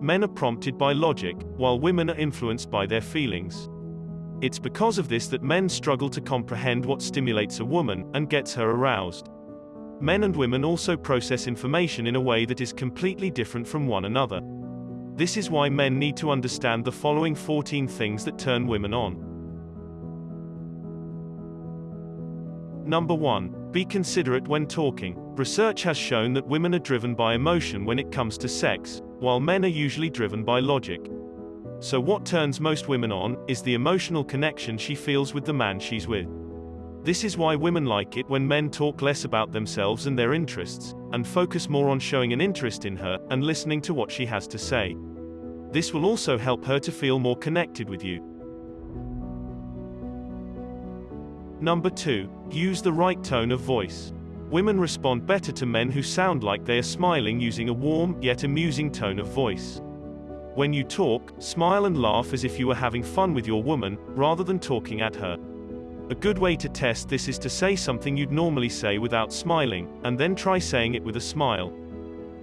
Men are prompted by logic, while women are influenced by their feelings. It's because of this that men struggle to comprehend what stimulates a woman and gets her aroused. Men and women also process information in a way that is completely different from one another. This is why men need to understand the following 14 things that turn women on. Number 1. Be considerate when talking. Research has shown that women are driven by emotion when it comes to sex, while men are usually driven by logic. So what turns most women on is the emotional connection she feels with the man she's with. This is why women like it when men talk less about themselves and their interests, and focus more on showing an interest in her and listening to what she has to say. This will also help her to feel more connected with you. Number 2. Use the right tone of voice. Women respond better to men who sound like they are smiling using a warm, yet amusing tone of voice. When you talk, smile and laugh as if you were having fun with your woman, rather than talking at her. A good way to test this is to say something you'd normally say without smiling, and then try saying it with a smile.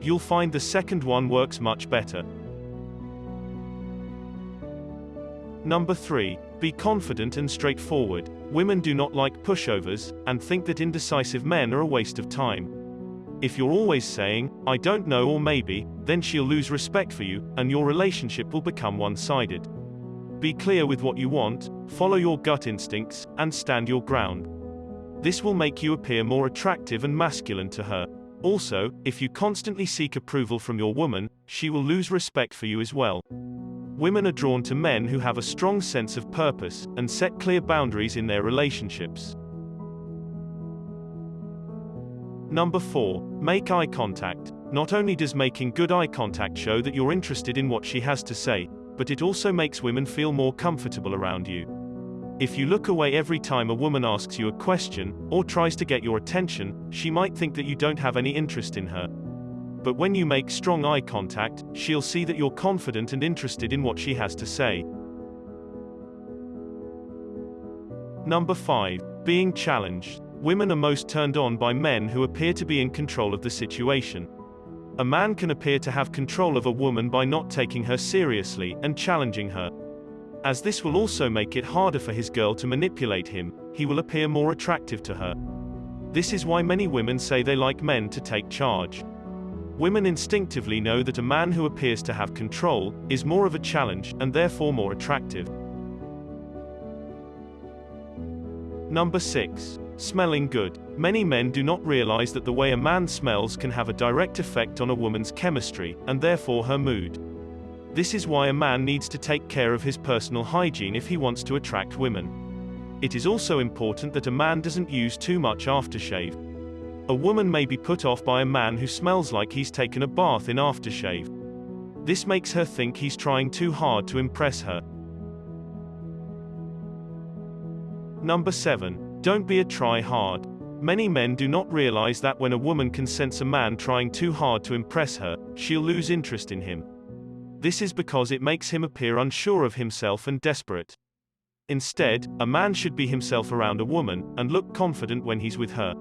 You'll find the second one works much better. Number 3. Be confident and straightforward. Women do not like pushovers, and think that indecisive men are a waste of time. If you're always saying, "I don't know" or "maybe," then she'll lose respect for you, and your relationship will become one-sided. Be clear with what you want, follow your gut instincts, and stand your ground. This will make you appear more attractive and masculine to her. Also, if you constantly seek approval from your woman, she will lose respect for you as well. Women are drawn to men who have a strong sense of purpose, and set clear boundaries in their relationships. Number 4. Make eye contact. Not only does making good eye contact show that you're interested in what she has to say, but it also makes women feel more comfortable around you. If you look away every time a woman asks you a question, or tries to get your attention, she might think that you don't have any interest in her. But when you make strong eye contact, she'll see that you're confident and interested in what she has to say. Number 5. Being challenged. Women are most turned on by men who appear to be in control of the situation. A man can appear to have control of a woman by not taking her seriously and challenging her. As this will also make it harder for his girl to manipulate him, he will appear more attractive to her. This is why many women say they like men to take charge. Women instinctively know that a man who appears to have control is more of a challenge and therefore more attractive. Number 6. Smelling good. Many men do not realize that the way a man smells can have a direct effect on a woman's chemistry, and therefore her mood. This is why a man needs to take care of his personal hygiene if he wants to attract women. It is also important that a man doesn't use too much aftershave. A woman may be put off by a man who smells like he's taken a bath in aftershave. This makes her think he's trying too hard to impress her. Number 7. Don't be a try-hard. Many men do not realize that when a woman can sense a man trying too hard to impress her, she'll lose interest in him. This is because it makes him appear unsure of himself and desperate. Instead, a man should be himself around a woman, and look confident when he's with her.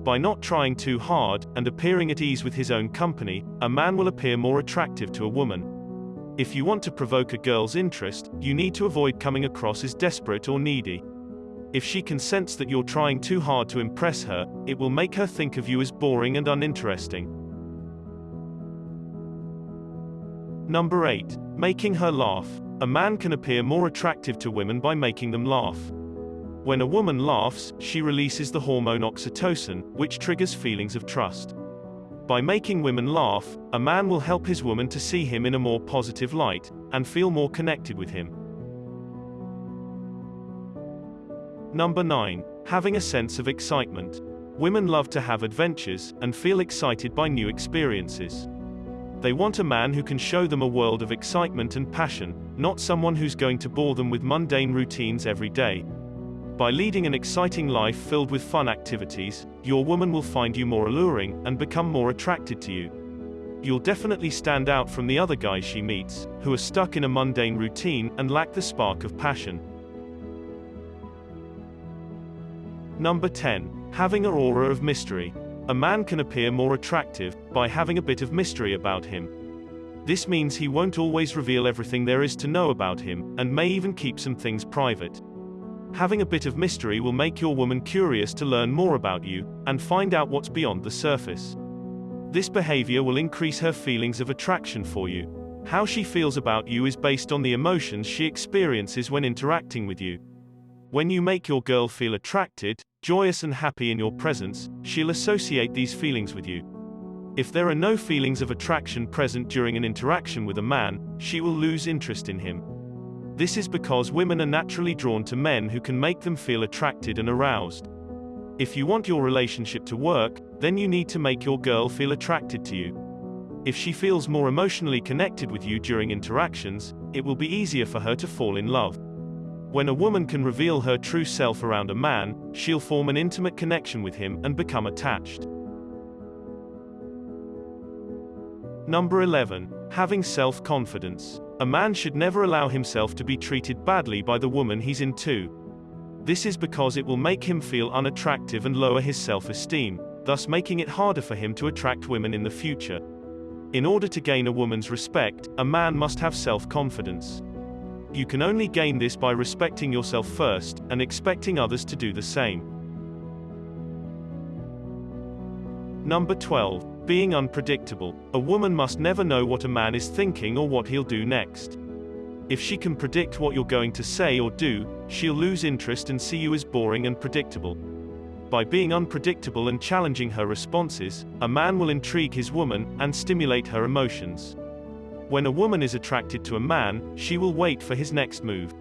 By not trying too hard, and appearing at ease with his own company, a man will appear more attractive to a woman. If you want to provoke a girl's interest, you need to avoid coming across as desperate or needy. If she can sense that you're trying too hard to impress her, it will make her think of you as boring and uninteresting. Number 8. Making her laugh. A man can appear more attractive to women by making them laugh. When a woman laughs, she releases the hormone oxytocin, which triggers feelings of trust. By making women laugh, a man will help his woman to see him in a more positive light, and feel more connected with him. Number 9. Having a sense of excitement. Women love to have adventures, and feel excited by new experiences. They want a man who can show them a world of excitement and passion, not someone who's going to bore them with mundane routines every day. By leading an exciting life filled with fun activities, your woman will find you more alluring, and become more attracted to you. You'll definitely stand out from the other guys she meets, who are stuck in a mundane routine and lack the spark of passion. Number 10. Having an aura of mystery. A man can appear more attractive by having a bit of mystery about him. This means he won't always reveal everything there is to know about him, and may even keep some things private. Having a bit of mystery will make your woman curious to learn more about you, and find out what's beyond the surface. This behavior will increase her feelings of attraction for you. How she feels about you is based on the emotions she experiences when interacting with you. When you make your girl feel attracted, joyous and happy in your presence, she'll associate these feelings with you. If there are no feelings of attraction present during an interaction with a man, she will lose interest in him. This is because women are naturally drawn to men who can make them feel attracted and aroused. If you want your relationship to work, then you need to make your girl feel attracted to you. If she feels more emotionally connected with you during interactions, it will be easier for her to fall in love. When a woman can reveal her true self around a man, she'll form an intimate connection with him and become attached. Number 11. Having self-confidence. A man should never allow himself to be treated badly by the woman he's into. This is because it will make him feel unattractive and lower his self-esteem, thus making it harder for him to attract women in the future. In order to gain a woman's respect, a man must have self-confidence. You can only gain this by respecting yourself first, and expecting others to do the same. Number 12. Being unpredictable. A woman must never know what a man is thinking or what he'll do next. If she can predict what you're going to say or do, she'll lose interest and see you as boring and predictable. By being unpredictable and challenging her responses, a man will intrigue his woman and stimulate her emotions. When a woman is attracted to a man, she will wait for his next move.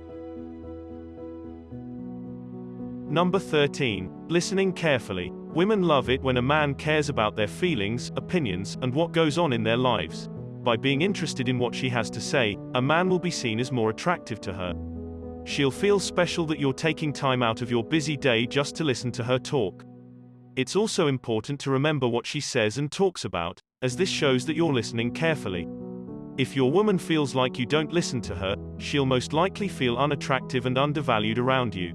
Number 13. Listening carefully. Women love it when a man cares about their feelings, opinions, and what goes on in their lives. By being interested in what she has to say, a man will be seen as more attractive to her. She'll feel special that you're taking time out of your busy day just to listen to her talk. It's also important to remember what she says and talks about, as this shows that you're listening carefully. If your woman feels like you don't listen to her, she'll most likely feel unattractive and undervalued around you.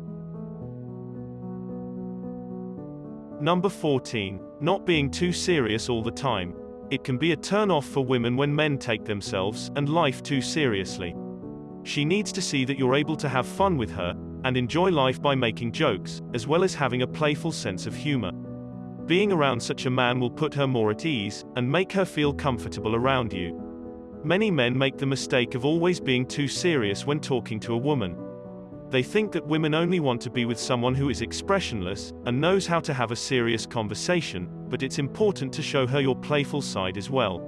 Number 14. Not being too serious all the time. It can be a turn-off for women when men take themselves and life too seriously. She needs to see that you're able to have fun with her, and enjoy life by making jokes, as well as having a playful sense of humor. Being around such a man will put her more at ease, and make her feel comfortable around you. Many men make the mistake of always being too serious when talking to a woman. They think that women only want to be with someone who is expressionless, and knows how to have a serious conversation, but it's important to show her your playful side as well.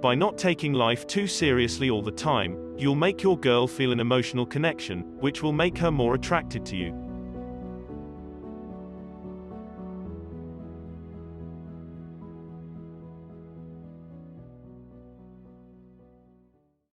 By not taking life too seriously all the time, you'll make your girl feel an emotional connection, which will make her more attracted to you.